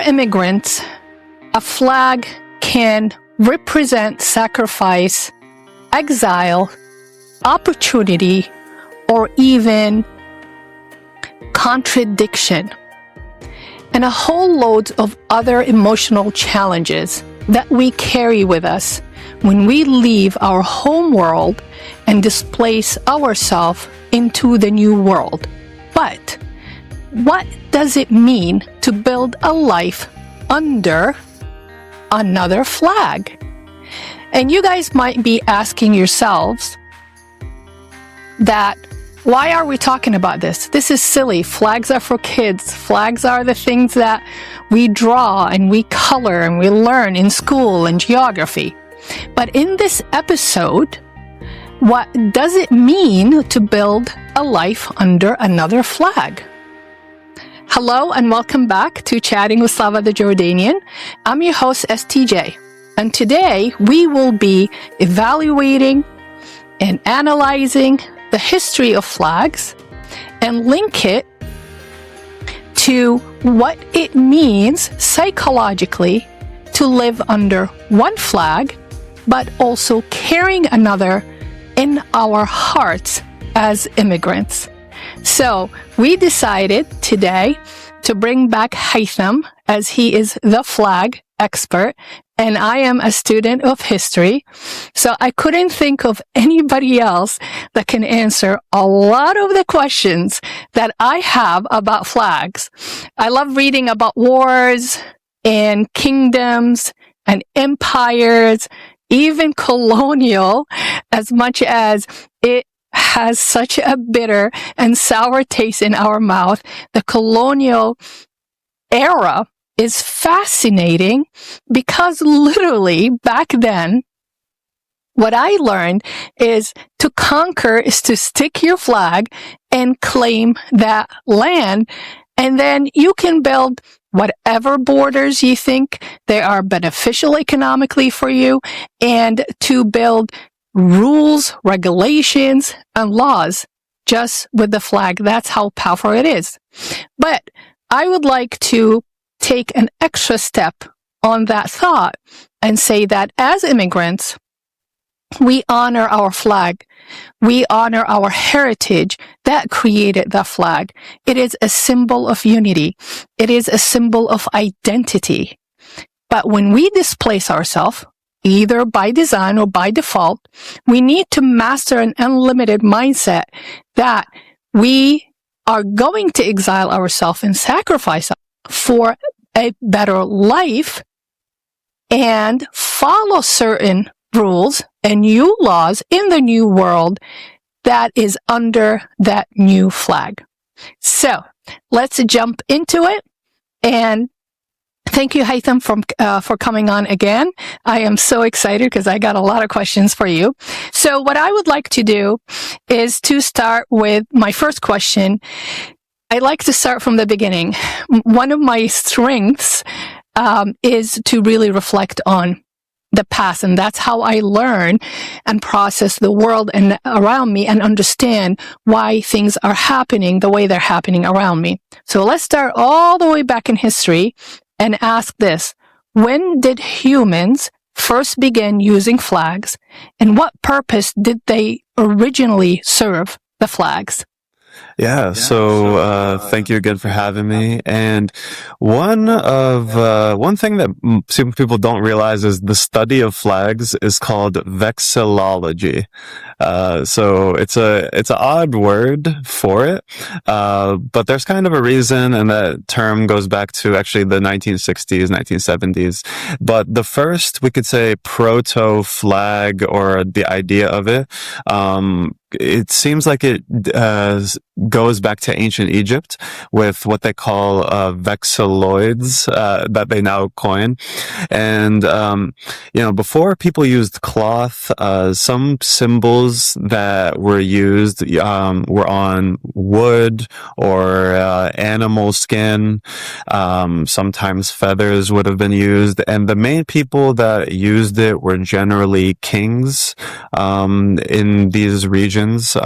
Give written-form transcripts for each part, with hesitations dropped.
immigrants, a flag can represent sacrifice, exile, opportunity, or even contradiction, and a whole load of other emotional challenges that we carry with us when we leave our home world and displace ourselves into the new world. But what does it mean to build a life under another flag? And you guys might be asking yourselves that, why are we talking about this? This is silly. Flags are for kids. Flags are the things that we draw and we color and we learn in school and geography. But in this episode, what does it mean to build a life under another flag? Hello and welcome back to Chatting with Slava the Jordanian. I'm your host, STJ. And today we will be evaluating and analyzing the history of flags and link it to what it means psychologically to live under one flag, but also carrying another in our hearts as immigrants. So we decided today to bring back Haitham, as he is the flag expert, and I am a student of history. So I couldn't think of anybody else that can answer a lot of the questions that I have about flags. I love reading about wars and kingdoms and empires, even colonial, as much as it has such a bitter and sour taste in our mouth. The colonial era is fascinating because literally back then, what I learned is to conquer is to stick your flag and claim that land. And then you can build whatever borders you think they are beneficial economically for you, and to build rules, regulations, and laws just with the flag. That's how powerful it is. But I would like to take an extra step on that thought and say that as immigrants, we honor our flag. We honor our heritage that created the flag. It is a symbol of unity. It is a symbol of identity. But when we displace ourselves, either by design or by default, we need to master an unlimited mindset that we are going to exile ourselves and sacrifice for a better life and follow certain rules and new laws in the new world that is under that new flag. So let's jump into it. And thank you, Haitham, for coming on again. I am so excited because I got a lot of questions for you. So what I would like to do is to start with my first question. I like to start from the beginning. One of my strengths is to really reflect on the past, and that's how I learn and process the world and around me and understand why things are happening the way they're happening around me. So let's start all the way back in history and ask this: when did humans first begin using flags, and what purpose did they originally serve the flags? Yeah, so thank you again for having me. And one thing that some people don't realize is the study of flags is called vexillology. So it's an odd word for it, but there's kind of a reason, and that term goes back to actually the 1960s, 1970s. But the first, we could say, proto flag, or the idea of it seems like it goes back to ancient Egypt with what they call vexilloids that they now coin. And before people used cloth, some symbols that were used were on wood or animal skin. Sometimes feathers would have been used, and the main people that used it were generally kings in these regions,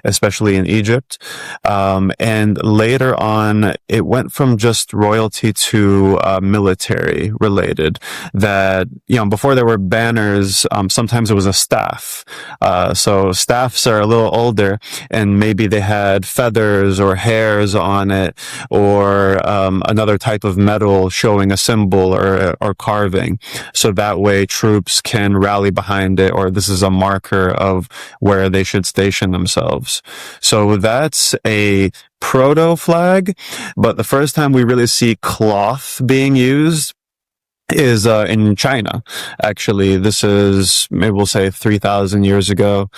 especially in Egypt. And later on, it went from just royalty to military related. That, before there were banners, sometimes it was a staff. So staffs are a little older, and maybe they had feathers or hairs on it, or another type of metal showing a symbol or carving. So that way troops can rally behind it, or this is a marker of where they should station themselves. So that's a proto flag, but the first time we really see cloth being used is in China. Actually, this is, maybe we'll say 3,000 years ago.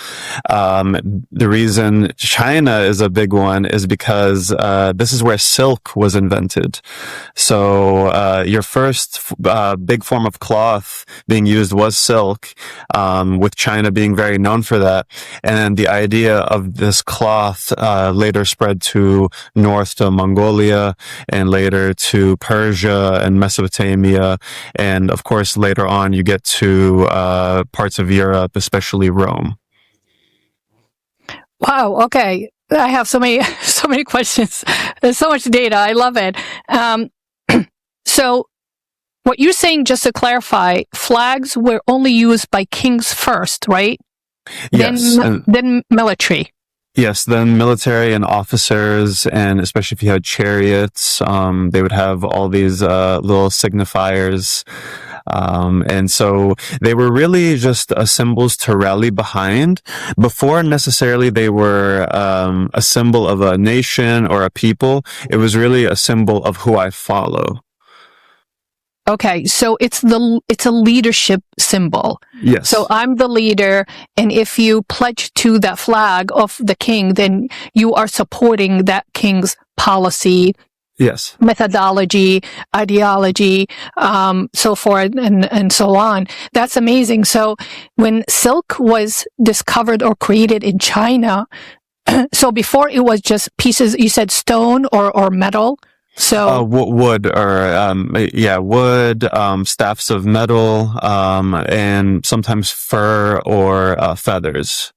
The reason China is a big one is because this is where silk was invented. So your first big form of cloth being used was silk, with China being very known for that. And then the idea of this cloth later spread to north to Mongolia, and later to Persia and Mesopotamia. And of course, later on, you get to parts of Europe, especially Rome. Wow. Okay. I have so many questions. There's so much data. I love it. So what you're saying, just to clarify, flags were only used by kings first, right? Yes. Then military. Yes, then military and officers, and especially if you had chariots, they would have all these little signifiers. And so they were really just symbols to rally behind. Before necessarily they were a symbol of a nation or a people. It was really a symbol of who I follow. Okay, so it's a leadership symbol. Yes. So I'm the leader, and if you pledge to that flag of the king, then you are supporting that king's policy, yes, methodology, ideology, so forth and so on. That's amazing. So when silk was discovered or created in China, so before it was just pieces, you said stone or metal. So wood, or wood, staffs of metal, and sometimes fur or feathers.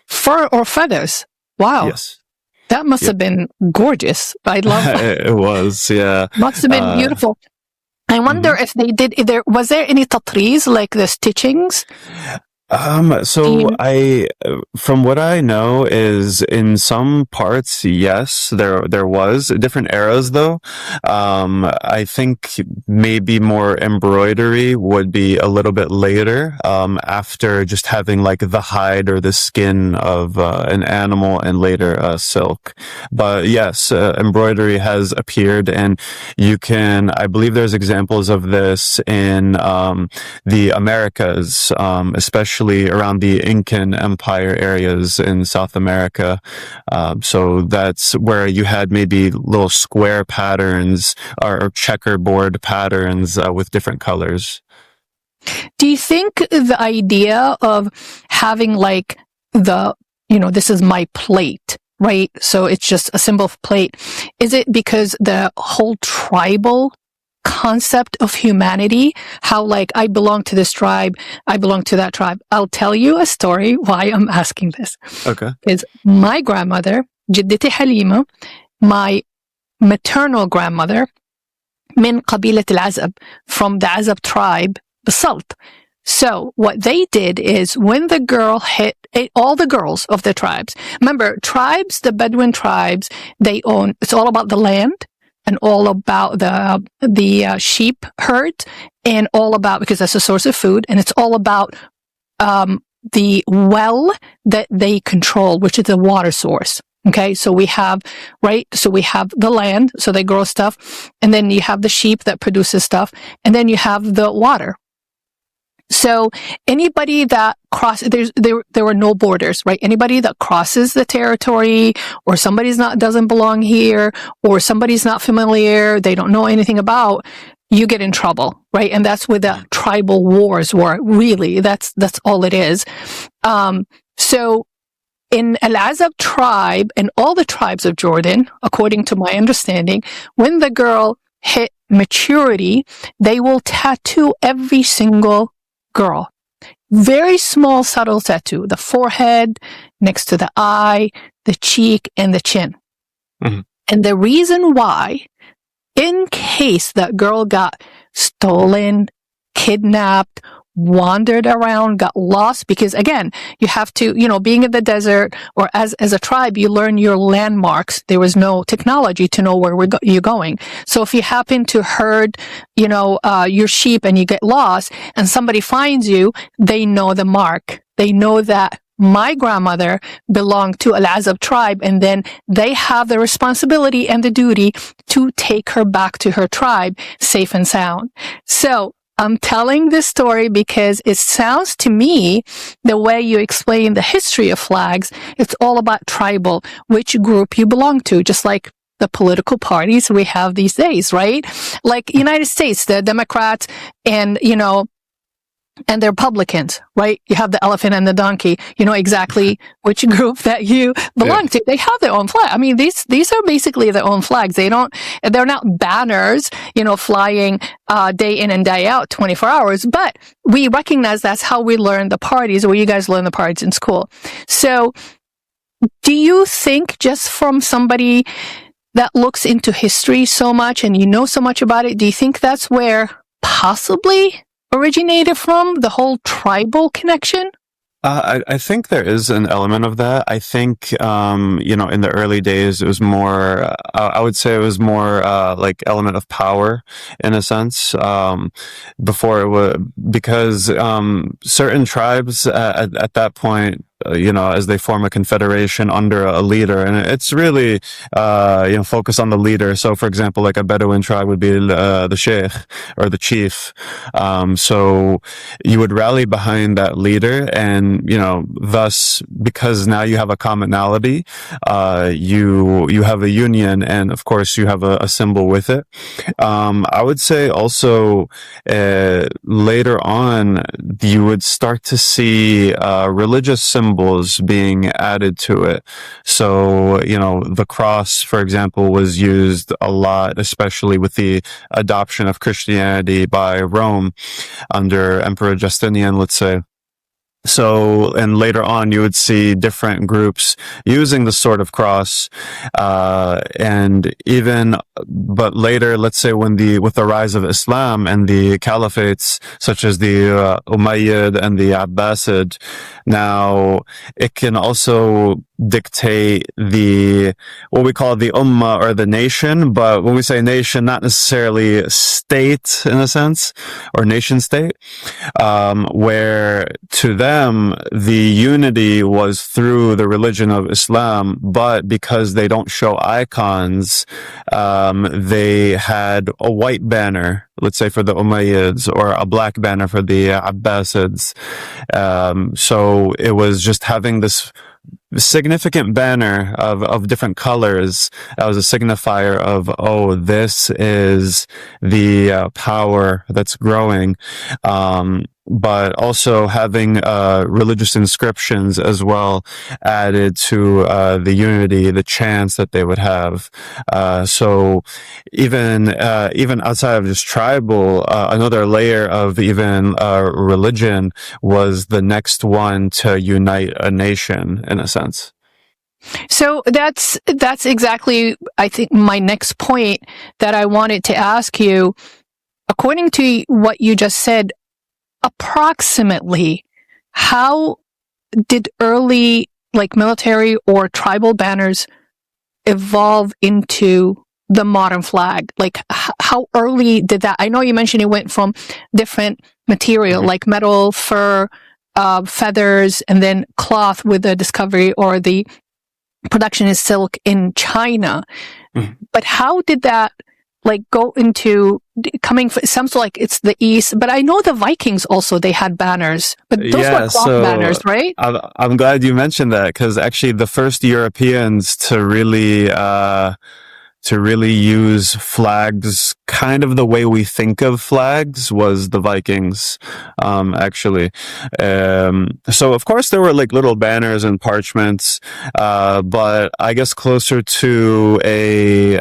Fur or feathers. Wow. Yes. That must have been gorgeous. I love that. It was, yeah. Must have been beautiful. I wonder if they did, was there any tatriz, like the stitchings? From what I know is in some parts, yes, there was different eras though. I think maybe more embroidery would be a little bit later, after just having like the hide or the skin of, an animal, and later, silk. But yes, embroidery has appeared, and I believe there's examples of this in, the Americas, especially around the Incan Empire areas in South America. So that's where you had maybe little square patterns or checkerboard patterns with different colors. Do you think the idea of having like this is my plate, right? So it's just a symbol of plate. Is it because the whole tribal concept of humanity, how like I belong to this tribe, I belong to that tribe? I'll tell you a story why I'm asking this. Okay. Is my grandmother, جدتي حليمة, my maternal grandmother, من قبيلة العزب, from the Azab tribe, بالسلط. So what they did is when the girl hit all the girls of the tribes, remember tribes, the Bedouin tribes, they own, it's all about the land, and all about the sheep herd, and all about, because that's a source of food, and it's all about the well that they control, which is the water source. Okay, so we have the land, so they grow stuff, and then you have the sheep that produces stuff, and then you have the water. So anybody that there were no borders, right? Anybody that crosses the territory, or doesn't belong here, or somebody's not familiar, they don't know anything about, you get in trouble, right? And that's where the tribal wars were. Really, that's all it is. So in Al-Azab tribe and all the tribes of Jordan, according to my understanding, when the girl hit maturity, they will tattoo every single girl. Very small, subtle tattoo. The forehead, next to the eye, the cheek, and the chin. Mhm. And the reason why, in case that girl got stolen, kidnapped, wandered around, got lost, because again, you have to, being in the desert or as a tribe, you learn your landmarks. There was no technology to know where you're going. So if you happen to herd, your sheep and you get lost and somebody finds you, they know the mark. They know that my grandmother belonged to Al-Azab tribe, and then they have the responsibility and the duty to take her back to her tribe safe and sound. So I'm telling this story because it sounds to me, the way you explain the history of flags, it's all about tribal, which group you belong to, just like the political parties we have these days, right? Like United States, the Democrats and, and the Republicans, right? You have the elephant and the donkey. You know exactly which group that you belong to. They have their own flag. I mean, these are basically their own flags. They're not banners, flying day in and day out, 24 hours. But we recognize that's how we learn the parties, or you guys learn the parties in school. So, do you think, just from somebody that looks into history so much and you know so much about it, do you think that's where possibly originated from, the whole tribal connection? I think there is an element of that. I think, in the early days, it was more, I would say it was more, like element of power in a sense, before it would, because, certain tribes at that point, as they form a confederation under a leader, and it's really, focus on the leader. So, for example, like a Bedouin tribe would be the sheikh or the chief. So you would rally behind that leader, and thus, because now you have a commonality, you have a union, and of course you have a symbol with it. I would say also later on you would start to see religious symbols being added to it. So, the cross, for example, was used a lot, especially with the adoption of Christianity by Rome under Emperor Justinian, let's say. So, and later on, you would see different groups using the sort of cross, but later, let's say with the rise of Islam and the caliphates, such as the Umayyad and the Abbasid, now it can also dictate what we call the ummah, or the nation. But when we say nation, not necessarily state in a sense, or nation state, where to them the unity was through the religion of Islam, but because they don't show icons, they had a white banner, let's say for the Umayyads, or a black banner for the Abbasids. So it was just having this significant banner of different colors that was a signifier of, this is the power that's growing. But also having religious inscriptions as well added to the unity, the chants that they would have. So even outside of just tribal, another layer of even religion was the next one to unite a nation in a sense. So that's exactly, I think, my next point that I wanted to ask you. According to what you just said, approximately how did early military or tribal banners evolve into the modern flag? Like how early did that? I know you mentioned it went from different material, like metal, fur, feathers, and then cloth with the discovery or the production is silk in China. But how did that go into coming from, it sounds like it's the East, but I know the Vikings also, they had banners, but those were cloth banners, right? I'm glad you mentioned that, because actually the first Europeans to really use flags kind of the way we think of flags was the Vikings, actually. So of course there were little banners and parchments, but I guess closer to a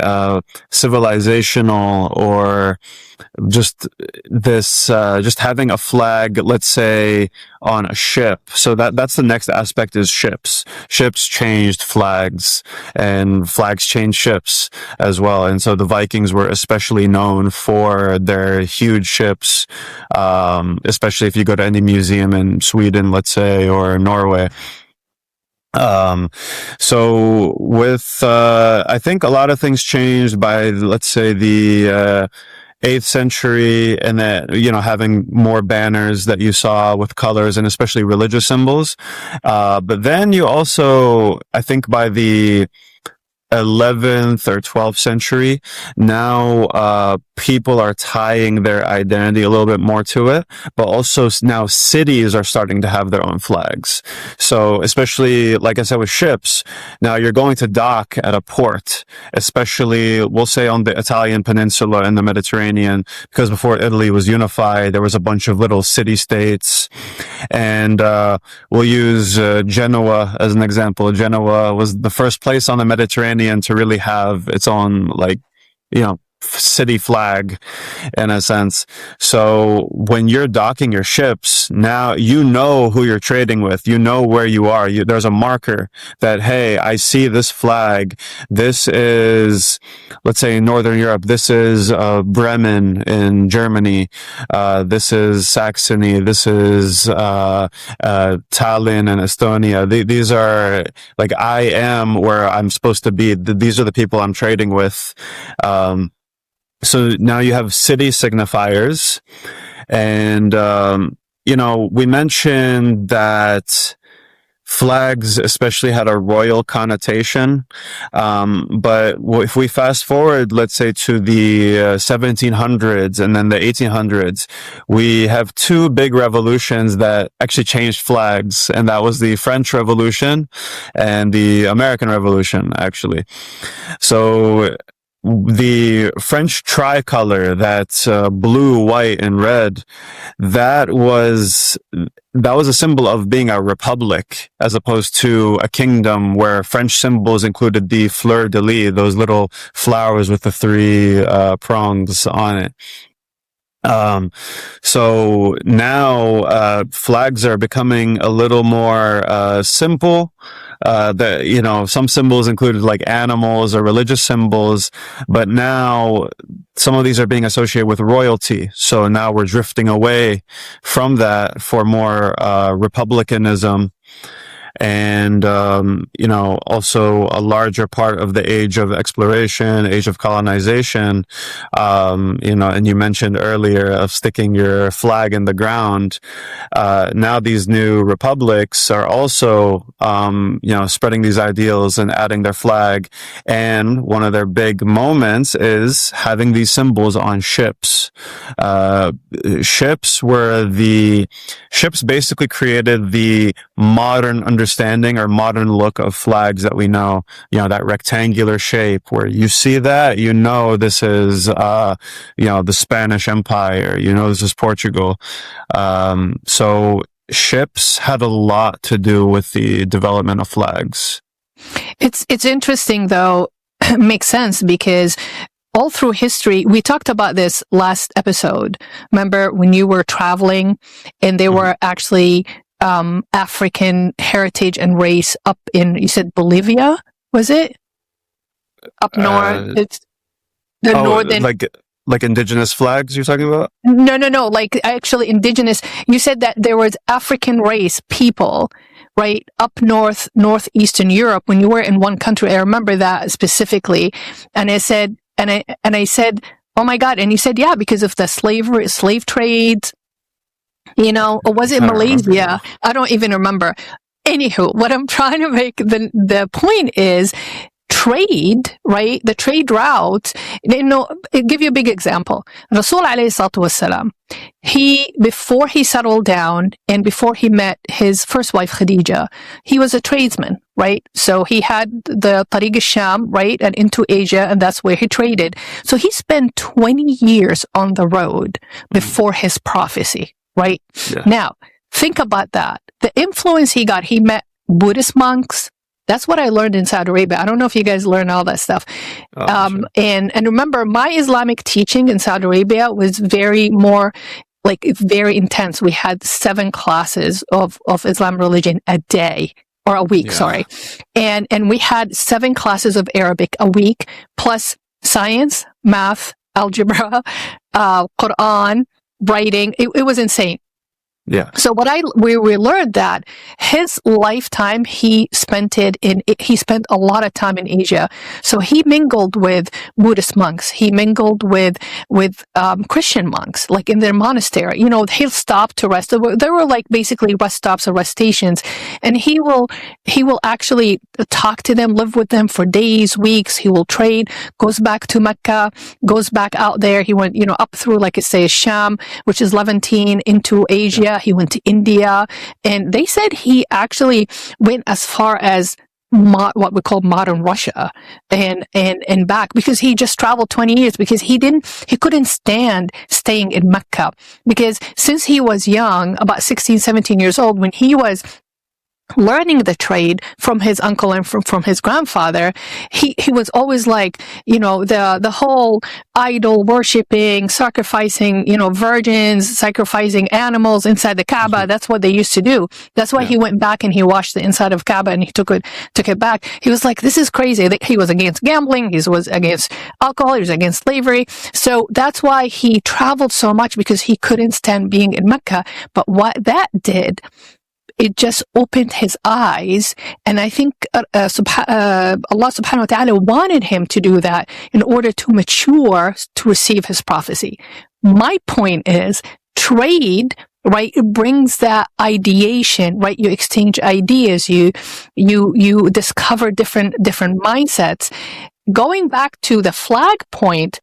civilizational or just just having a flag, let's say, on a ship. So that's the next aspect, is ships. Ships changed flags, and flags changed ships as well. And so the Vikings were especially known for their huge ships, especially if you go to any museum in Sweden, let's say, or Norway. So with, I think a lot of things changed by, let's say, the, 8th century, and that, having more banners that you saw with colors and especially religious symbols. But then you also, I think by the 11th or 12th century, now people are tying their identity a little bit more to it, but also now cities are starting to have their own flags. So especially, like I said, with ships, now you're going to dock at a port, especially, we'll say, on the Italian peninsula and the Mediterranean, because before Italy was unified, there was a bunch of little city-states. And we'll use Genoa as an example. Genoa was the first place on the Mediterranean to really have its own, city flag, in a sense. So when you're docking your ships, now you know who you're trading with. You know where you are. There's a marker that, hey, I see this flag. This is, let's say, in Northern Europe, this is Bremen in Germany. This is Saxony. This is Tallinn in Estonia. These are, like, I am where I'm supposed to be. These are the people I'm trading with. So now you have city signifiers, and, we mentioned that flags especially had a royal connotation. But if we fast forward, let's say, to the 1700s and then the 1800s, we have two big revolutions that actually changed flags, and that was the French Revolution and the American Revolution, actually. So the French tricolor, that's blue, white, and red, that was a symbol of being a republic, as opposed to a kingdom, where French symbols included the fleur-de-lis, those little flowers with the three prongs on it. So now flags are becoming a little more simple. Some symbols included like animals or religious symbols, but now some of these are being associated with royalty. So now we're drifting away from that for more republicanism. And, also a larger part of the age of exploration, age of colonization, and you mentioned earlier of sticking your flag in the ground. Now these new republics are also, spreading these ideals and adding their flag. And one of their big moments is having these symbols on ships. Ships basically created the modern understanding or modern look of flags that we know, that rectangular shape where you see that, this is, the Spanish Empire, this is Portugal. So ships had a lot to do with the development of flags. It's interesting, though. Makes sense, because all through history, we talked about this last episode. Remember when you were traveling and they were actually African heritage and race up in, you said Bolivia, was it? Up north? It's the northern... Like indigenous flags you're talking about? No. Like actually indigenous. You said that there was African race people, right? Up north, northeastern Europe, when you were in one country. I remember that specifically. And I said, I said, oh my God. And you said, yeah, because of the slave trade, or was it Malaysia? I don't even remember. Anywho, what I'm trying to make the point is trade, right? The trade route. I'll give you a big example. Rasul alayhi salatu wasalam, before he settled down and before he met his first wife Khadija, he was a tradesman, right? So he had the Tariq al-Sham, right? And into Asia, and that's where he traded. So he spent 20 years on the road before his prophecy. Right? Yeah. Now, think about that. The influence he got, he met Buddhist monks, That's what I learned in Saudi Arabia. I don't know if you guys learn all that stuff. Sure. And remember, my Islamic teaching in Saudi Arabia was very intense. We had 7 classes of Islamic religion a day. Or a week, sorry. And we had 7 classes of Arabic a week, plus science, math, algebra, Quran, writing. It was insane. Yeah. So we learned that his lifetime he spent a lot of time in Asia. So he mingled with Buddhist monks. He mingled with Christian monks, like in their monastery. You know, he'll stop to rest. There were like basically rest stops or rest stations, and he will actually talk to them, live with them for days, weeks. He will trade, goes back to Mecca, goes back out there. He went, up through, like it says, Sham, which is Levantine, into Asia. He went to India, and they said he actually went as far as what we call modern Russia and back, because he just traveled 20 years because he couldn't stand staying in Mecca, because since he was young, about 16, 17 years old, when he was learning the trade from his uncle and from his grandfather, he was always like, the whole idol worshipping, sacrificing, virgins, sacrificing animals inside the Kaaba. Mm-hmm. That's what they used to do. That's why he went back and he washed the inside of Kaaba and he took it back. He was like, this is crazy. He was against gambling. He was against alcohol. He was against slavery. So that's why he traveled so much, because he couldn't stand being in Mecca. But what that did, it just opened his eyes, and I think Allah subhanahu wa ta'ala wanted him to do that in order to mature to receive his prophecy. My point is, trade, right, it brings that ideation, right? You exchange ideas, you discover different mindsets. Going back to the flag point,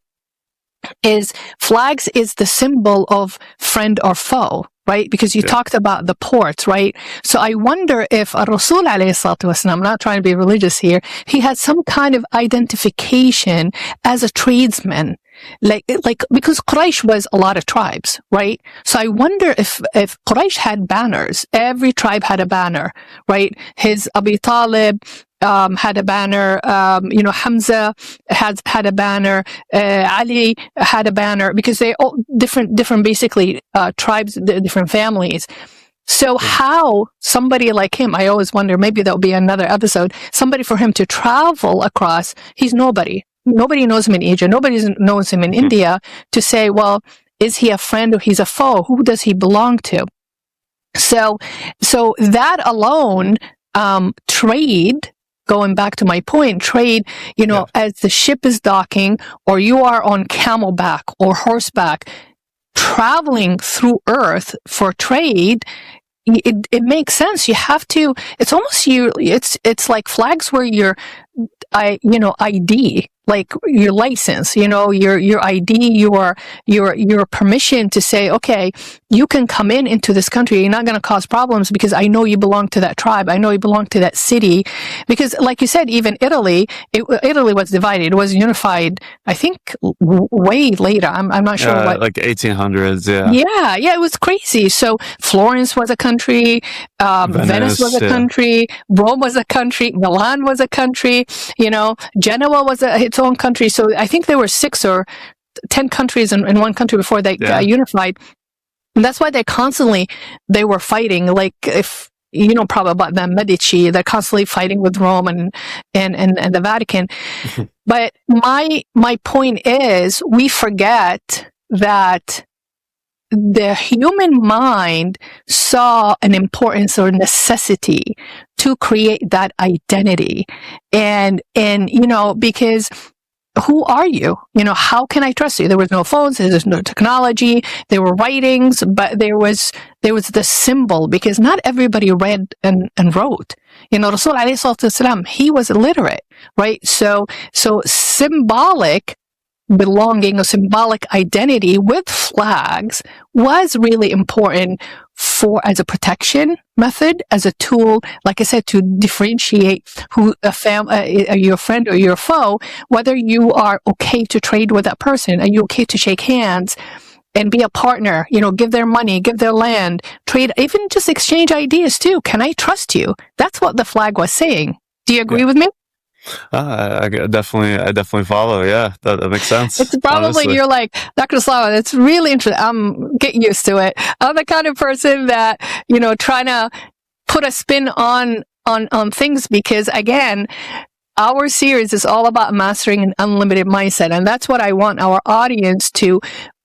flags is the symbol of friend or foe, right? Because you talked about the ports, right? So I wonder if Rasul alayhi salatu wasalam, I'm not trying to be religious here, he had some kind of identification as a tradesman. Like because Quraysh was a lot of tribes, right? So I wonder if Quraysh had banners. Every tribe had a banner, right? His Abi Talib had a banner. Hamza had a banner. Ali had a banner, because they all different basically tribes, different families. So how somebody like him, I always wonder, maybe that'll be another episode, somebody for him to travel across, he's nobody. Nobody knows him in Asia. Nobody knows him in India, to say, well, is he a friend or he's a foe? Who does he belong to? So that alone, trade, going back to my point, trade, as the ship is docking, or you are on camelback or horseback, traveling through earth for trade, it makes sense. You have to, it's almost it's like flags where your ID, like your license, your ID, your permission to say, okay, you can come into this country. You're not going to cause problems because I know you belong to that tribe. I know you belong to that city. Because like you said, even Italy was divided. It was unified, I think, way later. I'm not sure what. Like 1800s, yeah. Yeah, it was crazy. So Florence was a country, Venice was a country, Rome was a country, Milan was a country, Genoa was its own country. So I think there were 6 or 10 countries in one country before they got unified. And that's why they were fighting. Like, if you know probably about the Medici, they're constantly fighting with Rome and the Vatican. But my point is, we forget that the human mind saw an importance or necessity to create that identity. And because who are you? How can I trust you? There was no phones, there was no technology, there were writings, but there was the symbol, because not everybody read and wrote. Rasul alayhi salatu wasalam, he was illiterate, right? So symbolic belonging or symbolic identity with flags was really important as a protection method, as a tool, like I said, to differentiate who your friend or your foe, whether you are okay to trade with that person, are you okay to shake hands and be a partner, give their money, give their land, trade, even just exchange ideas too. Can I trust you? That's what the flag was saying. Do you agree with me? I definitely follow. Yeah, that makes sense. It's probably, honestly. you're like, Dr. Slava, it's really interesting. Get used to it. I'm the kind of person that, trying to put a spin on things, because again, our series is all about mastering an unlimited mindset. And that's what I want our audience to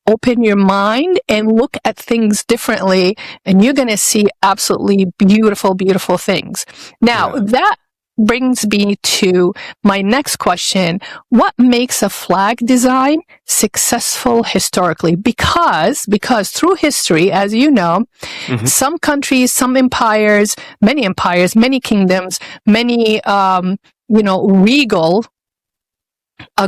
open your mind and look at things differently. And you're going to see absolutely beautiful, beautiful things. Now, that brings me to my next question. What makes a flag design successful historically? Because through history, as you know, some countries, some empires, many kingdoms, many, regal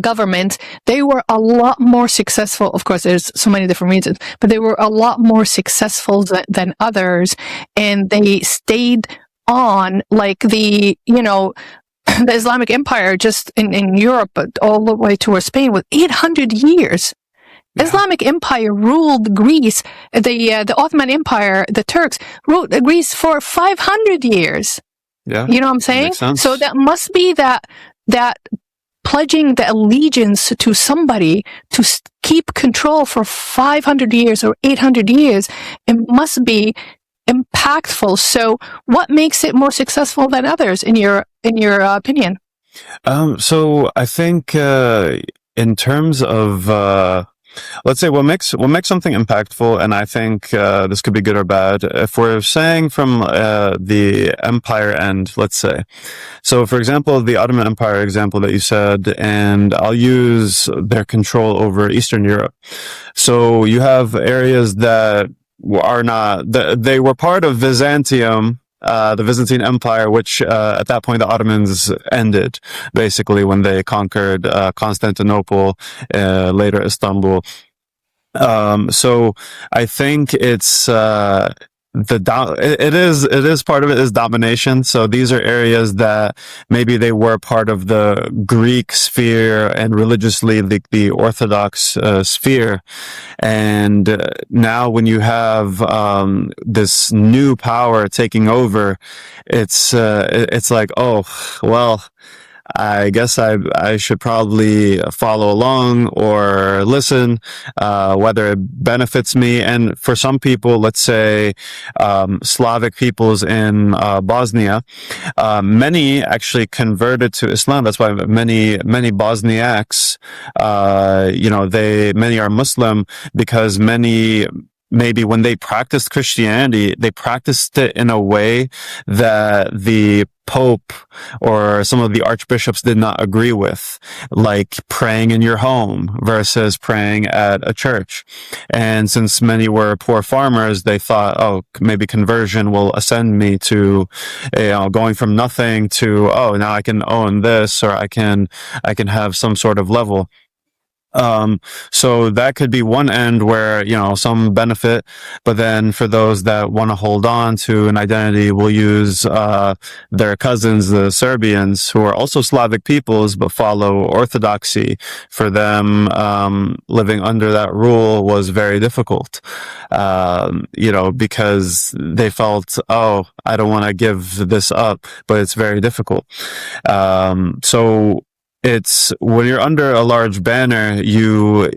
governments, they were a lot more successful. Of course, there's so many different reasons, but they were a lot more successful than others. And they stayed on, like the Islamic Empire just in Europe, but all the way towards Spain, with 800 years. Yeah. Islamic Empire ruled Greece. The Ottoman Empire, the Turks, ruled Greece for 500 years. Yeah. You know what I'm saying? So that must be that pledging the allegiance to somebody to keep control for 500 years or 800 years. It must be impactful. So what makes it more successful than others in your opinion? So I think in terms of let's say what makes something impactful, and I think this could be good or bad. If we're saying from the empire end, let's say, so for example, the Ottoman Empire example that you said, and I'll use their control over Eastern Europe. So you have areas that are not, they were part of Byzantium, the Byzantine Empire, which at that point the Ottomans ended, basically, when they conquered Constantinople, later Istanbul. So I think it's it is part of it is domination. So these are areas that maybe they were part of the Greek sphere and religiously the Orthodox sphere. And now when you have this new power taking over, it's like, oh, well, I guess I should probably follow along or listen, whether it benefits me. And for some people, let's say, Slavic peoples in, Bosnia, many actually converted to Islam. That's why many Bosniaks, many are Muslim, because maybe when they practiced Christianity, they practiced it in a way that the Pope or some of the archbishops did not agree with, like praying in your home versus praying at a church. And since many were poor farmers, they thought, oh, maybe conversion will ascend me to, going from nothing to, oh, now I can own this, or I can have some sort of level. So that could be one end where, some benefit, but then for those that want to hold on to an identity, will use, their cousins, the Serbians, who are also Slavic peoples, but follow Orthodoxy. For them, living under that rule was very difficult, because they felt, oh, I don't want to give this up, but it's very difficult. So it's when you're under a large banner, you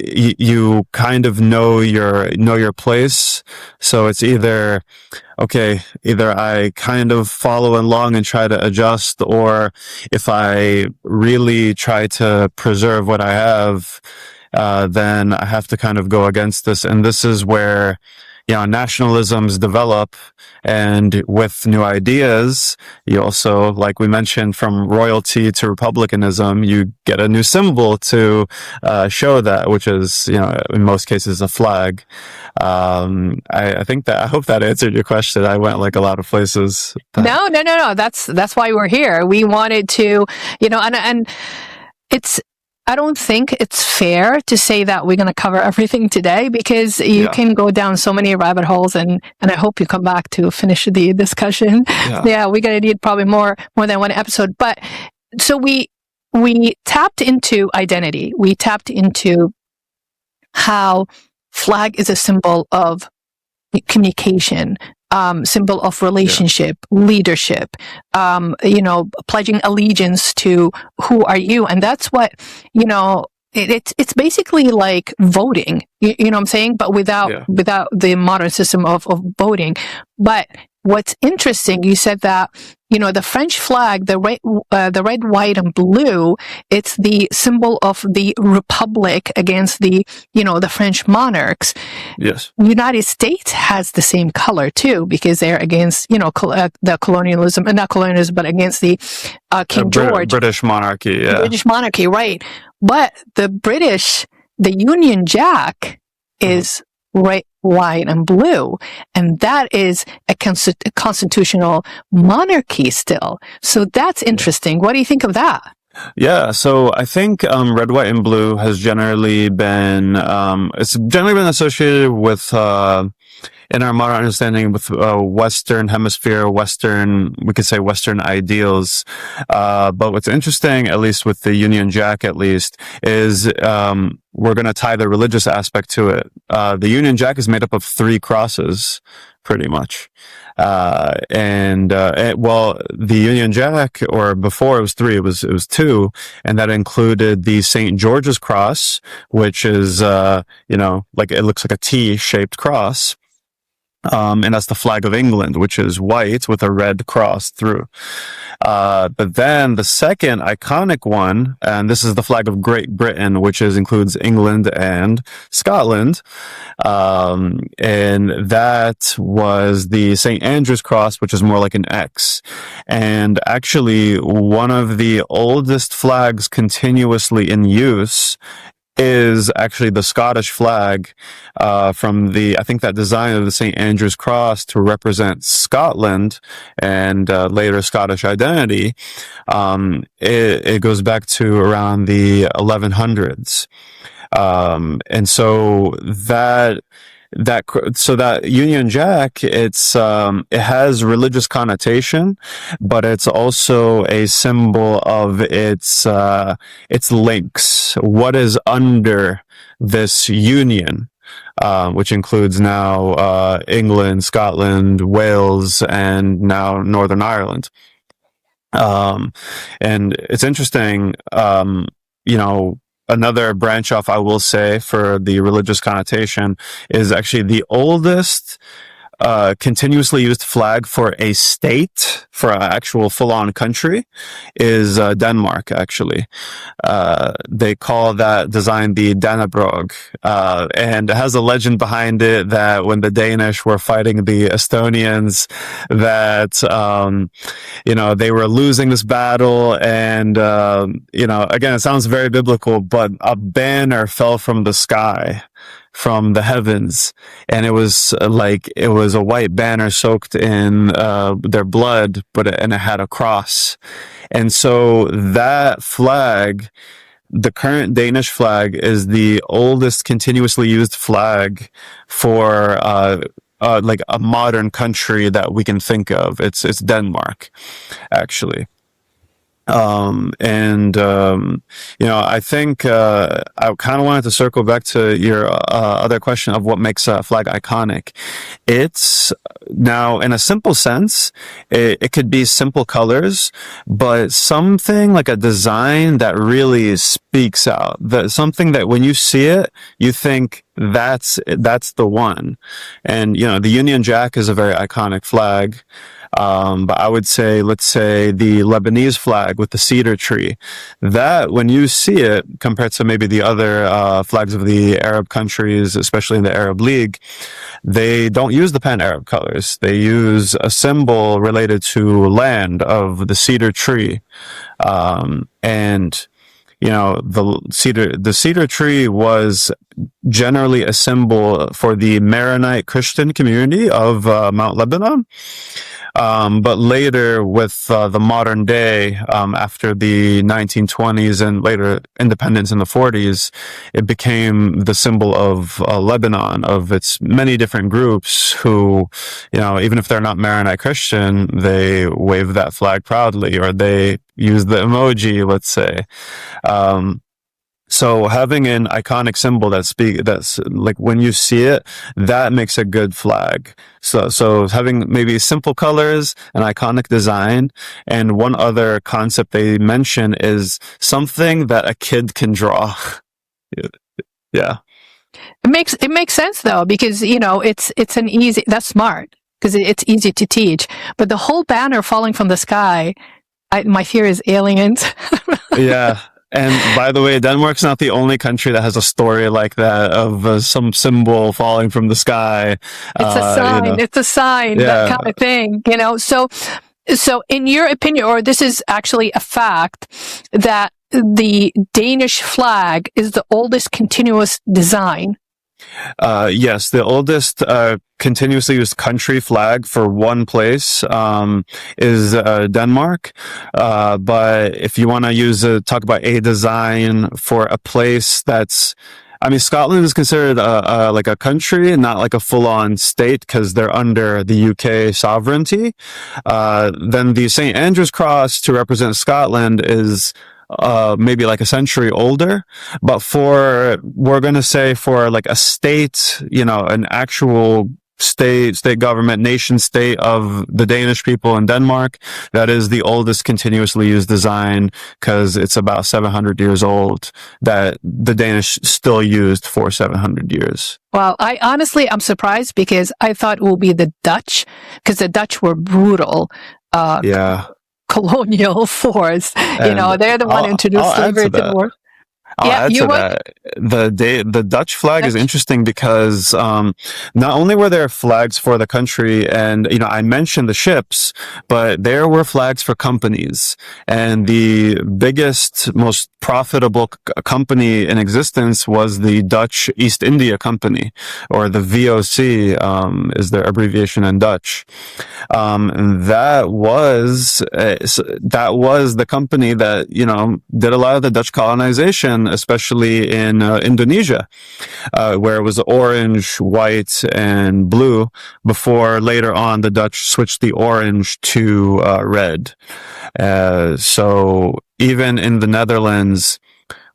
kind of know your place. So it's either I kind of follow along and try to adjust, or if I really try to preserve what I have, then I have to kind of go against this. And this is where, nationalisms develop, and with new ideas, you also, like we mentioned, from royalty to republicanism, you get a new symbol to show that, which is, in most cases, a flag. I hope that answered your question. I went like a lot of places. No. That's why we're here. We wanted to, and it's, I don't think it's fair to say that we're going to cover everything today, because you can go down so many rabbit holes, and I hope you come back to finish the discussion. Yeah, we're going to need probably more than one episode. But so we tapped into identity. We tapped into how flag is a symbol of communication, symbol of relationship, leadership, pledging allegiance to who are you. And that's what, it's basically like voting, you know what I'm saying? But without the modern system of voting. But what's interesting, you said that, the French flag, the red, white, and blue, it's the symbol of the republic against the French monarchs. Yes. United States has the same color too, because they're against, the colonialism, not colonialism, but against the King George. British monarchy, yeah. British monarchy, right. But the Union Jack is red, white, and blue. And that is a constitutional monarchy still. So that's interesting. What do you think of that? Yeah, so I think red, white, and blue has generally been associated with in our modern understanding with Western hemisphere, we could say Western ideals. But what's interesting, at least with the Union Jack, is we're going to tie the religious aspect to it. The Union Jack is made up of 3 crosses, pretty much. The Union Jack, or before it was 3, it was 2, and that included the St. George's cross, which is, like it looks like a T-shaped cross. And that's the flag of England, which is white with a red cross through. But then the second iconic one, and this is the flag of Great Britain, which includes England and Scotland. And that was the St. Andrew's cross, which is more like an X. And actually, one of the oldest flags continuously in use is actually the Scottish flag, from I think that design of the St. Andrew's cross to represent Scotland and later Scottish identity. It goes back to around the 1100s. And so that Union Jack, it has religious connotation, but it's also a symbol of its links. What is under this union, which includes now, England, Scotland, Wales, and now Northern Ireland. And it's interesting, another branch off, I will say, for the religious connotation is actually the oldest continuously used flag for a state, for an actual full-on country, is Denmark, actually. They call that design the Dannebrog. And it has a legend behind it that when the Danish were fighting the Estonians, that, they were losing this battle. And, again, it sounds very biblical, but a banner fell from the sky, from the heavens, and it was a white banner soaked in their blood, and it had a cross. And so that flag, the current Danish flag, is the oldest continuously used flag for like a modern country that we can think of. It's Denmark, actually. I think I kind of wanted to circle back to your other question of what makes a flag iconic. It's now, in a simple sense, it could be simple colors, but something like a design that really speaks out. Something that when you see it, you think that's the one. And the Union Jack is a very iconic flag. But I would say, let's say the Lebanese flag with the cedar tree, that when you see it compared to maybe the other flags of the Arab countries, especially in the Arab League, they don't use the pan-Arab colors. They use a symbol related to land of the cedar tree. The cedar tree was generally a symbol for the Maronite Christian community of Mount Lebanon. But later, with the modern day, after the 1920s and later independence in the 40s, it became the symbol of Lebanon, of its many different groups who, even if they're not Maronite Christian, they wave that flag proudly, or they use the emoji, let's say. So having an iconic symbol that's like when you see it, that makes a good flag. So having maybe simple colors, an iconic design, and one other concept they mention is something that a kid can draw. Yeah. It makes sense though, because it's an easy, that's smart, because it's easy to teach. But the whole banner falling from the sky, my fear is aliens. Yeah. And by the way, Denmark's not the only country that has a story like that of some symbol falling from the sky. It's a sign. It's a sign, that kind of thing, So in your opinion, or this is actually a fact, that the Danish flag is the oldest continuous design. Yes, the oldest continuously used country flag for one place is Denmark. But if you want to talk about a design for a place Scotland is considered like a country, not like a full-on state, because they're under the UK sovereignty. Then the St. Andrew's Cross to represent Scotland is maybe like a century older, but we're going to say for like a state, an actual state government, nation state of the Danish people in Denmark, that is the oldest continuously used design, because it's about 700 years old, that the Danish still used for 700 years. Well, I'm surprised, because I thought it would be the Dutch, because the Dutch were brutal. Colonial force, they're the one who introduced slavery to the world. I'll add to that. The Dutch flag is interesting because not only were there flags for the country, and I mentioned the ships, but there were flags for companies. And the biggest, most profitable company in existence was the Dutch East India Company, or the VOC is their abbreviation in Dutch. And that was the company that did a lot of the Dutch colonization, especially in Indonesia, where it was orange, white, and blue, before later on the Dutch switched the orange to red. So even in the Netherlands,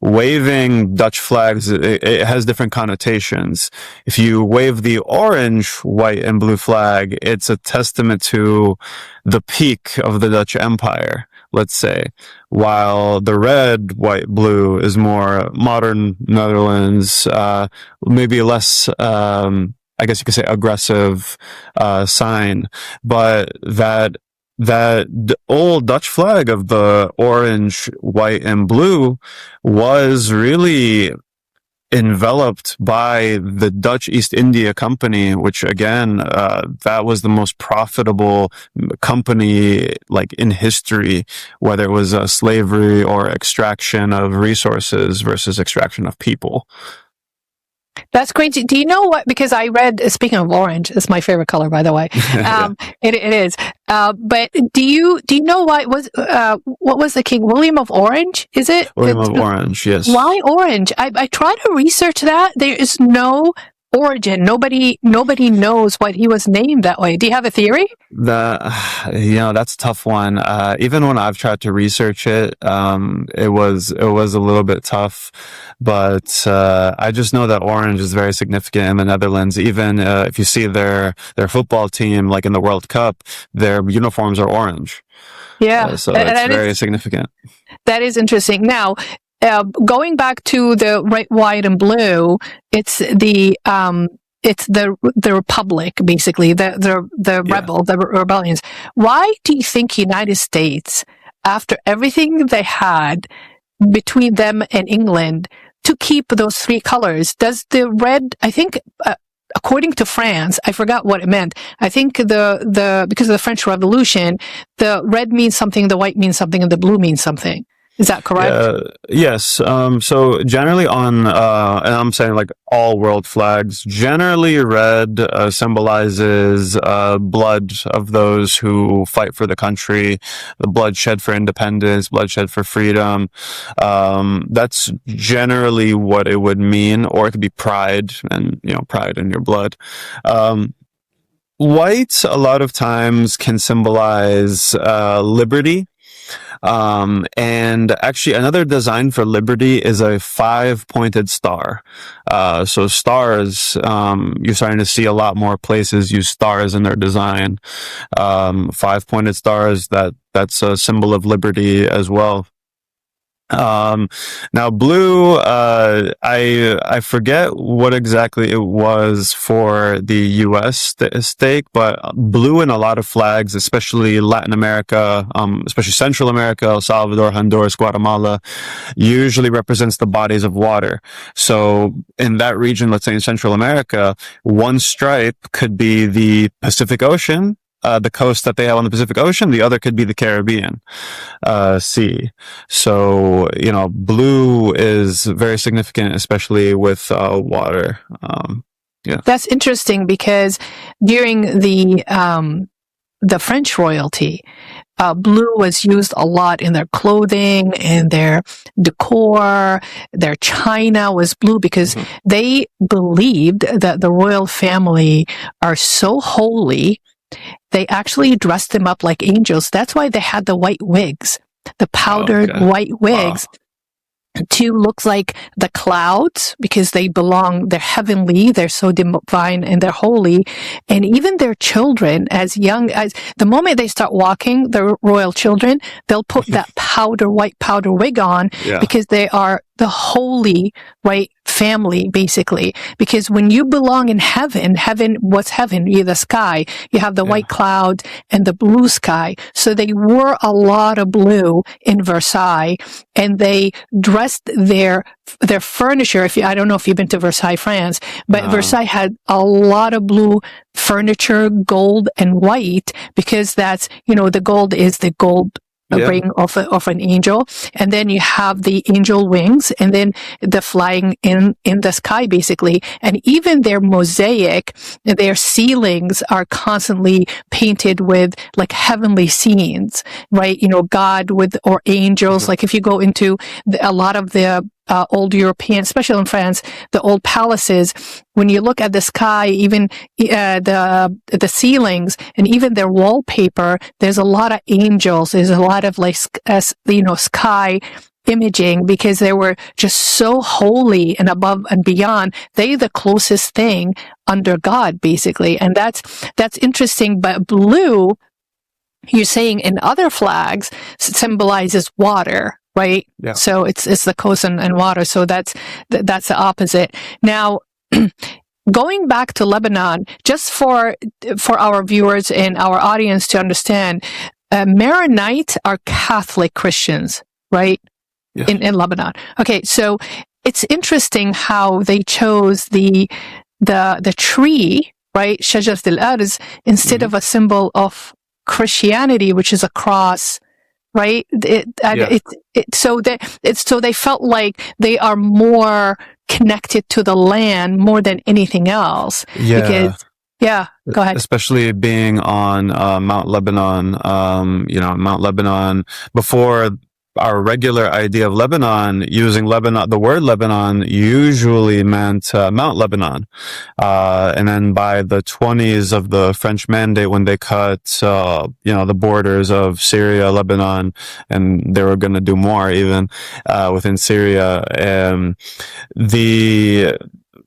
waving Dutch flags, it has different connotations. If you wave the orange, white, and blue flag, it's a testament to the peak of the Dutch Empire, let's say, while the red, white, blue is more modern Netherlands, maybe less, I guess you could say aggressive, sign. But that old Dutch flag of the orange, white, and blue was really enveloped by the Dutch East India Company, which again, that was the most profitable company like in history, whether it was slavery or extraction of resources versus extraction of people. That's great. Do you know what? Because I read, speaking of orange, it's my favorite color, by the way. It is. But do you know what was the king? William of Orange? Is it? William of Orange, yes. Why orange? I tried to research that. There is no origin. Nobody knows why he was named that way. Do you have a theory? That's a tough one. Even when I've tried to research it, it was a little bit tough. But I just know that orange is very significant in the Netherlands. Even if you see their football team, like in the World Cup, their uniforms are orange. Yeah, so it's very significant. That is interesting. Now, going back to the red, white, and blue, it's the republic, basically, the rebel, the rebellions. Why do you think United States, after everything they had between them and England, to keep those three colors, does the red, I think, according to France, I forgot what it meant. I think because of the French Revolution, the red means something, the white means something, and the blue means something. Is that correct? Yes. So generally and I'm saying like all world flags, generally red symbolizes blood of those who fight for the country, the blood shed for independence, blood shed for freedom. That's generally what it would mean, or it could be pride, and pride in your blood. White a lot of times can symbolize liberty. And actually another design for liberty is a 5-pointed star. So stars, you're starting to see a lot more places use stars in their design. 5-pointed stars, that's a symbol of liberty as well. Now blue, I forget what exactly it was for the U.S. stake, but blue in a lot of flags, especially Latin America, especially Central America, El Salvador, Honduras, Guatemala, usually represents the bodies of water. So in that region, let's say in Central America, one stripe could be the Pacific Ocean, the coast that they have on the Pacific Ocean. The other could be the Caribbean Sea. So, blue is very significant, especially with water. Yeah. That's interesting because during the French royalty, blue was used a lot in their clothing and their decor. Their china was blue because they believed that the royal family are so holy. They actually dressed them up like angels. That's why they had the white wigs, the powdered white wigs. To look like the clouds because they're heavenly, they're so divine and they're holy. And even their children, as young as the moment they start walking, the royal children, they'll put that white powder wig on because they are the holy, right, family, basically. Because when you belong in heaven, what's heaven? You have the sky, you have the white cloud and the blue sky. So they wore a lot of blue in Versailles, and they dressed their furniture. I don't know if you've been to Versailles, France, but Versailles had a lot of blue furniture, gold and white, because that's, the gold is the gold ring of an angel, and then you have the angel wings, and then the flying in the sky, basically. And even their mosaic, their ceilings are constantly painted with like heavenly scenes, right? God or angels. Like if you go into a lot of the old European, especially in France, the old palaces, when you look at the sky, even the ceilings and even their wallpaper, there's a lot of angels. There's a lot of sky imaging, because they were just so holy and above and beyond. They're the closest thing under God, basically. And that's interesting. But blue, you're saying in other flags, symbolizes water. Right. Yeah. So it's the coast and water. So that's the opposite. Now, going back to Lebanon, just for our viewers and our audience to understand, Maronites are Catholic Christians, right? Yeah. In Lebanon. Okay. So it's interesting how they chose the tree, right? Shajarat al-Arz, instead of a symbol of Christianity, which is a cross. Right. So they felt like they are more connected to the land more than anything else. Yeah. Because, go ahead. Especially being on Mount Lebanon. Mount Lebanon, before our regular idea of Lebanon, using Lebanon, the word Lebanon usually meant Mount Lebanon. And then by the 20s of the French Mandate, when they cut, the borders of Syria, Lebanon, and they were going to do more even within Syria,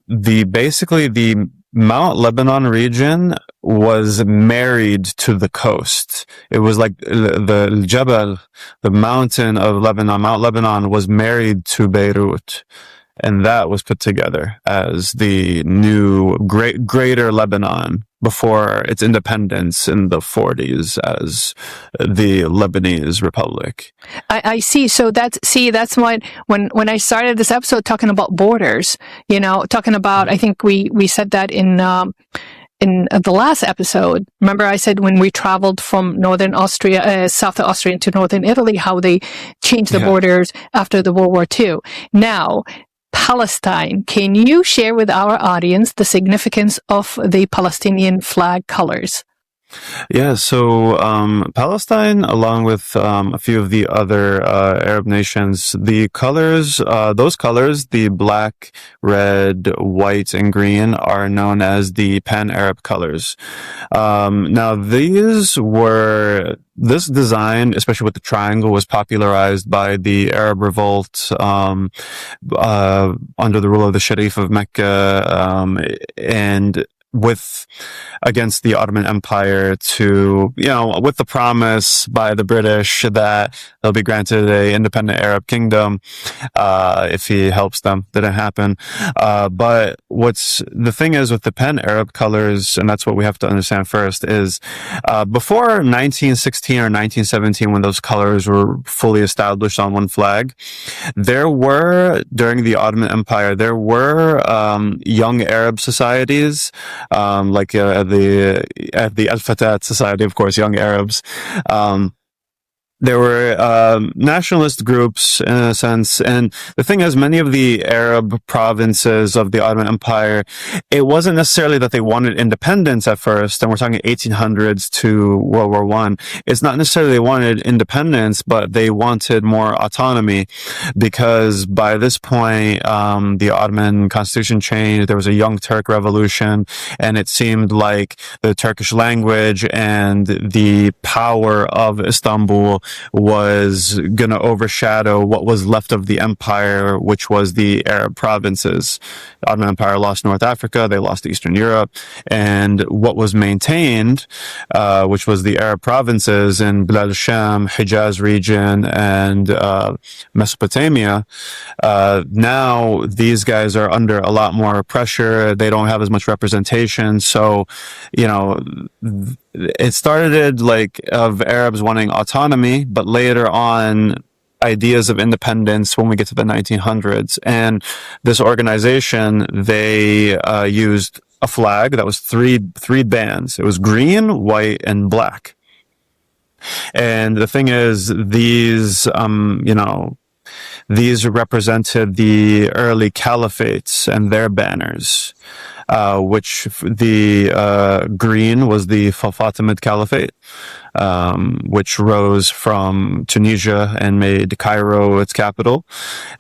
basically the Mount Lebanon region was married to the coast. It was like the Jabal, the mountain of Lebanon. Mount Lebanon was married to Beirut, and that was put together as the new greater Lebanon before its independence in the 40s as the Lebanese Republic. I see. So that's why when I started this episode talking about borders, talking about, I think we said that in the last episode. Remember, I said when we traveled from northern Austria, south of Austria into northern Italy, how they changed the borders after the World War II. Now, Palestine. Can you share with our audience the significance of the Palestinian flag colors? Yeah, so Palestine, along with a few of the other Arab nations, the colors, those colors, the black, red, white, and green, are known as the Pan-Arab colors. Now, this design, especially with the triangle, was popularized by the Arab Revolt under the rule of the Sharif of Mecca, and with against the Ottoman Empire to, with the promise by the British that they'll be granted a independent Arab kingdom, if he helps them. Didn't happen. But the thing is with the Pan-Arab colors, and that's what we have to understand first, is, before 1916 or 1917, when those colors were fully established on one flag, during the Ottoman Empire, there were, young Arab societies, like at the Al-Fatat Society, of course, young Arabs. There were nationalist groups in a sense, and the thing is, many of the Arab provinces of the Ottoman Empire, it wasn't necessarily that they wanted independence at first, and we're talking 1800s to World War I. It's not necessarily they wanted independence, but they wanted more autonomy, because by this point, the Ottoman constitution changed. There was a Young Turk revolution, and it seemed like the Turkish language and the power of Istanbul was going to overshadow what was left of the empire, which was the Arab provinces. The Ottoman Empire lost North Africa, they lost Eastern Europe, and what was maintained, which was the Arab provinces in Bilad al-Sham, Hijaz region, and Mesopotamia. Now these guys are under a lot more pressure. They don't have as much representation. So, it started of Arabs wanting autonomy, but later on, ideas of independence when we get to the 1900s. And this organization, they used a flag that was three bands. It was green, white, and black. And the thing is, these represented the early caliphates and their banners. Which the green was the Fatimid Caliphate, which rose from Tunisia and made Cairo its capital.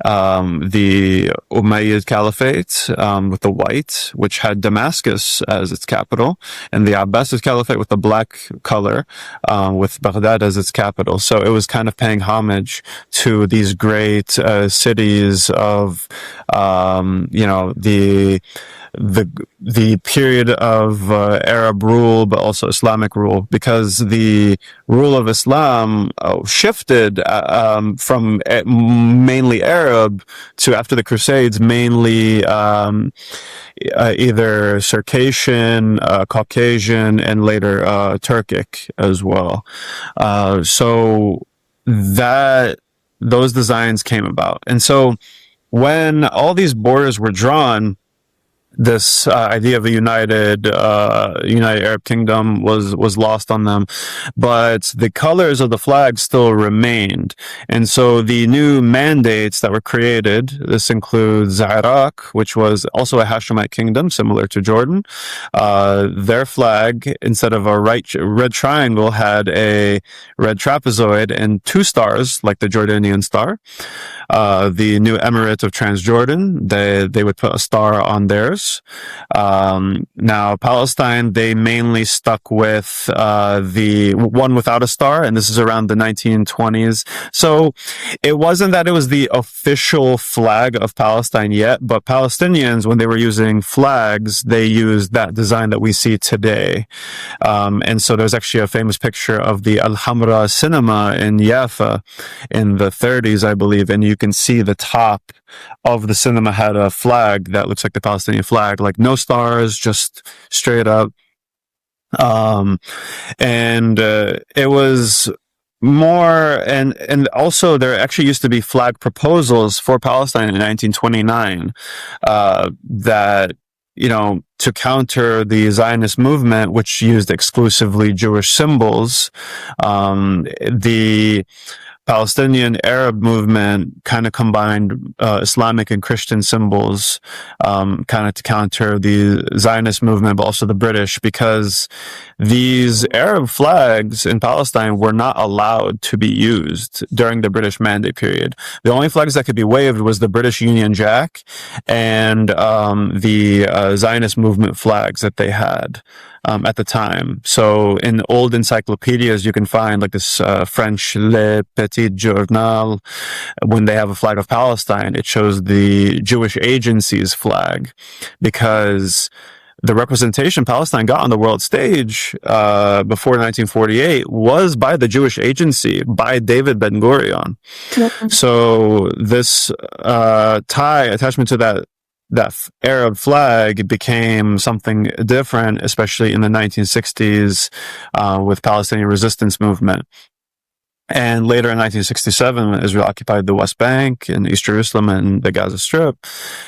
The Umayyad Caliphate, with the white, which had Damascus as its capital, and the Abbasid Caliphate with the black color, with Baghdad as its capital. So it was kind of paying homage to these great cities of, the period of Arab rule, but also Islamic rule, because the rule of Islam shifted from mainly Arab to, after the Crusades, mainly either Circassian, Caucasian, and later Turkic as well. So those designs came about. And so when all these borders were drawn, this idea of a united Arab kingdom was lost on them, but the colors of the flag still remained. And so the new mandates that were created, this includes Iraq, which was also a Hashemite kingdom similar to Jordan. Their flag, instead of a red triangle, had a red trapezoid and two stars, like the Jordanian star. The new Emirate of Transjordan, they would put a star on theirs. Now Palestine, they mainly stuck with the one without a star, and this is around the 1920s. So it wasn't that it was the official flag of Palestine yet, but Palestinians, when they were using flags, they used that design that we see today. And so there's actually a famous picture of the Al Hamra cinema in Jaffa in the 30s, I believe, and you can see the top of the cinema had a flag that looks like the Palestinian flag, like no stars, just straight up. It was more, and also there actually used to be flag proposals for Palestine in 1929, that, to counter the Zionist movement, which used exclusively Jewish symbols. The Palestinian Arab movement kind of combined Islamic and Christian symbols, kind of to counter the Zionist movement, but also the British, because these Arab flags in Palestine were not allowed to be used during the British Mandate period. The only flags that could be waved was the British Union Jack and the Zionist movement flags that they had at the time. So in old encyclopedias, you can find like this French Le Petit Journal. When they have a flag of Palestine, it shows the Jewish Agency's flag, because the representation Palestine got on the world stage before 1948 was by the Jewish Agency, by David Ben-Gurion. So this attachment to that Arab flag became something different, especially in the 1960s with Palestinian resistance movement. And later in 1967, when Israel occupied the West Bank and East Jerusalem and the Gaza Strip,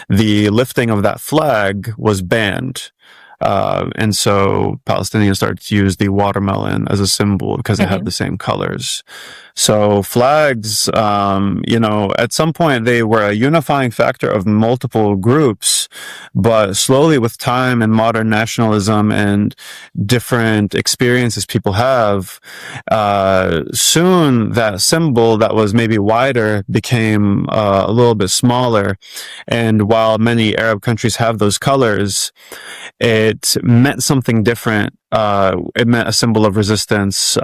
the lifting of that flag was banned. And so Palestinians started to use the watermelon as a symbol because it had the same colors. So flags, at some point they were a unifying factor of multiple groups, but slowly with time and modern nationalism and different experiences people have, soon that symbol that was maybe wider became a little bit smaller. And while many Arab countries have those colors, it meant something different. It meant a symbol of resistance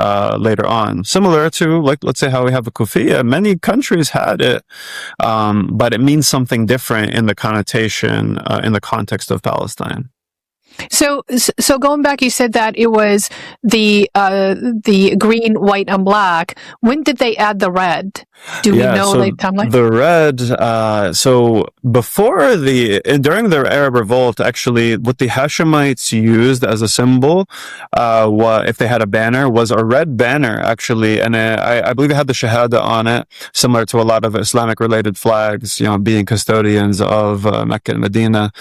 later on. Similar to, like, let's say how we have a kufiya. Many countries had it, but it means something different in the connotation, in the context of Palestine. So going back, you said that it was the green, white, and black. When did they add the red? Do we know the timeline? The red, so during the Arab revolt, actually, what the Hashemites used as a symbol, if they had a banner, was a red banner, actually. And I believe it had the Shahada on it, similar to a lot of Islamic related flags, being custodians of Mecca and Medina.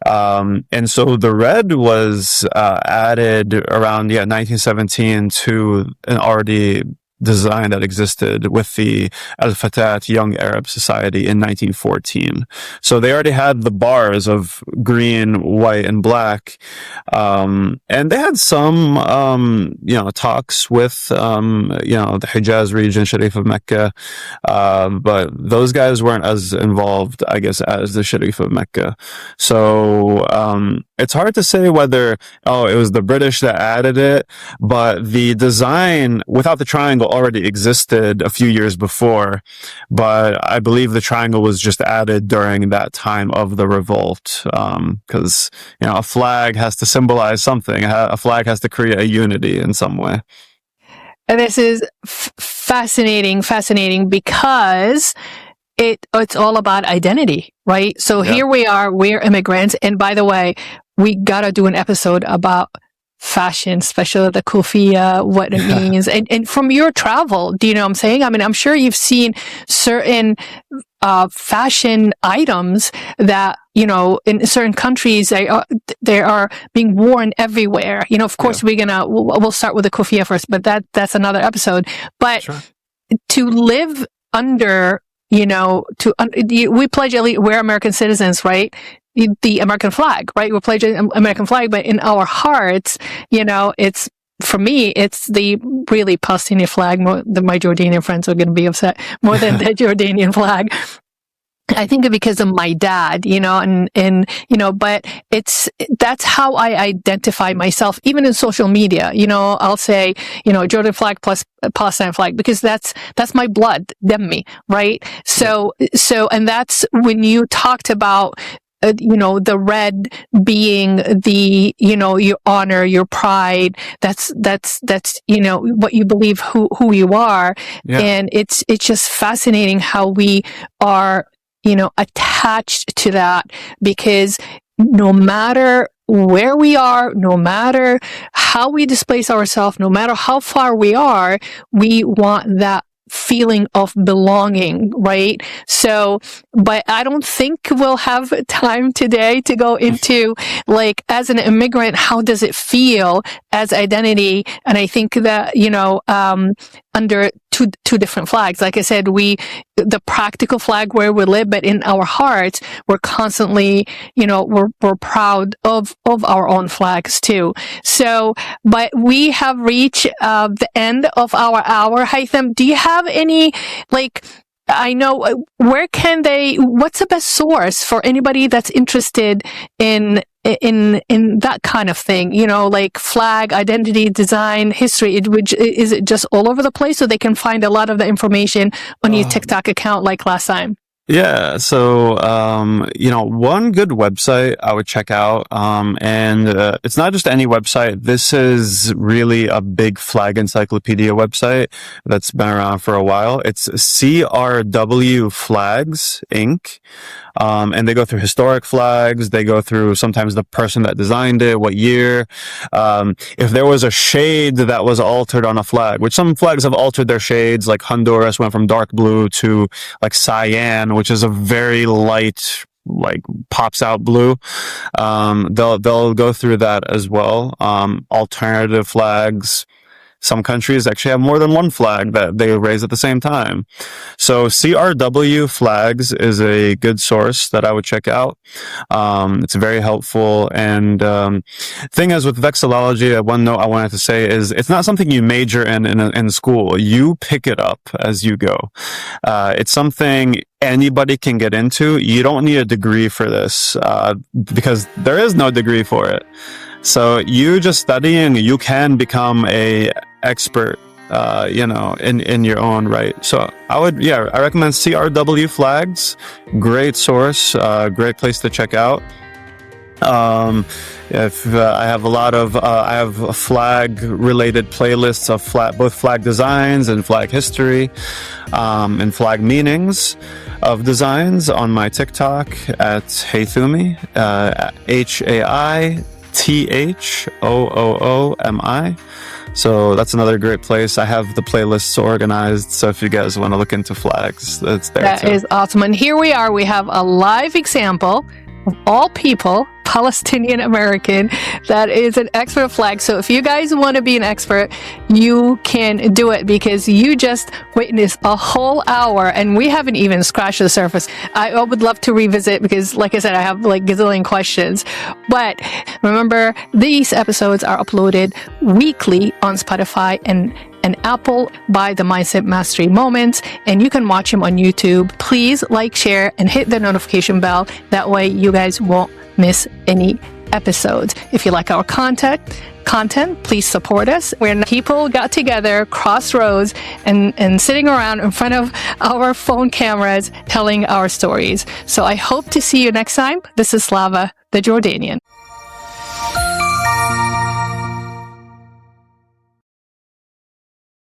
And so the red was added around 1917 to an already design that existed with the Al-Fatat Young Arab Society in 1914. So they already had the bars of green, white, and black. And they had some, talks with, the Hijaz region, Sharif of Mecca. But those guys weren't as involved, I guess, as the Sharif of Mecca. So, it's hard to say whether, it was the British that added it, but the design without the triangle already existed a few years before. But I believe the triangle was just added during that time of the revolt. Cause, a flag has to symbolize something. A flag has to create a unity in some way. And this is fascinating because it's all about identity, right? So here we are, we're immigrants. And by the way, we gotta do an episode about fashion, especially the kufiya, what it means. And from your travel, do you know what I'm saying? I mean, I'm sure you've seen certain fashion items that, in certain countries, they are being worn everywhere. Of course, we'll start with the kufiya first, but that's another episode. But to live under, we pledge allegiance, we're American citizens, right? The American flag, right? We pledge American flag, but in our hearts, it's, for me, it's the really Palestinian flag. My Jordanian friends are going to be upset more than the Jordanian flag. I think because of my dad, but that's how I identify myself, even in social media. I'll say, Jordan flag plus Palestine flag, because that's my blood, me, right? So, and that's when you talked about, the red being the, your honor, your pride. That's, what you believe, who you are. Yeah. And it's just fascinating how we are, attached to that, because no matter where we are, no matter how we displace ourselves, no matter how far we are, we want that feeling of belonging, right? So, but I don't think we'll have time today to go into, like, as an immigrant, how does it feel as identity? And I think that, under two different flags. Like I said, the practical flag where we live, but in our hearts, we're constantly, we're proud of our own flags too. So, but we have reached the end of our hour. Haitham, do you have any, I know, what's the best source for anybody that's interested in that kind of thing, like flag, identity, design, history? Is it just all over the place, so they can find a lot of the information on your TikTok account like last time? Yeah. So, one good website I would check out, and it's not just any website. This is really a big flag encyclopedia website that's been around for a while. It's CRW Flags Inc. And they go through historic flags. They go through sometimes the person that designed it, what year, if there was a shade that was altered on a flag, which some flags have altered their shades, like Honduras went from dark blue to like cyan, which is a very light, pops out blue. They'll go through that as well. Alternative flags. Some countries actually have more than one flag that they raise at the same time. So CRW Flags is a good source that I would check out. It's very helpful. And thing is, with vexillology, one note I wanted to say is it's not something you major in school. You pick it up as you go. It's something anybody can get into. You don't need a degree for this, because there is no degree for it. So you just studying, you can become a expert, in your own right. So I recommend CRW Flags. Great source, great place to check out. If I have I have flag related playlists of both flag designs and flag history, and flag meanings of designs on my TikTok at Haithoomi, HAITHOOOMI. So that's another great place. I have the playlists organized, so if you guys want to look into flags, it's there too. That is awesome. And here we are. We have a live example of all people, Palestinian American, that is an expert flag. So if you guys want to be an expert, you can do it, because you just witnessed a whole hour and we haven't even scratched the surface. I would love to revisit, because like I said, I have gazillion questions. But remember, these episodes are uploaded weekly on Spotify and Apple by the Mindset Mastery Moments, and you can watch them on YouTube. Please share, and hit the notification bell. That way you guys won't miss any episodes. If you like our content, please support us. When people got together, crossroads, and sitting around in front of our phone cameras telling our stories. So I hope to see you next time. This is Slava, the Jordanian.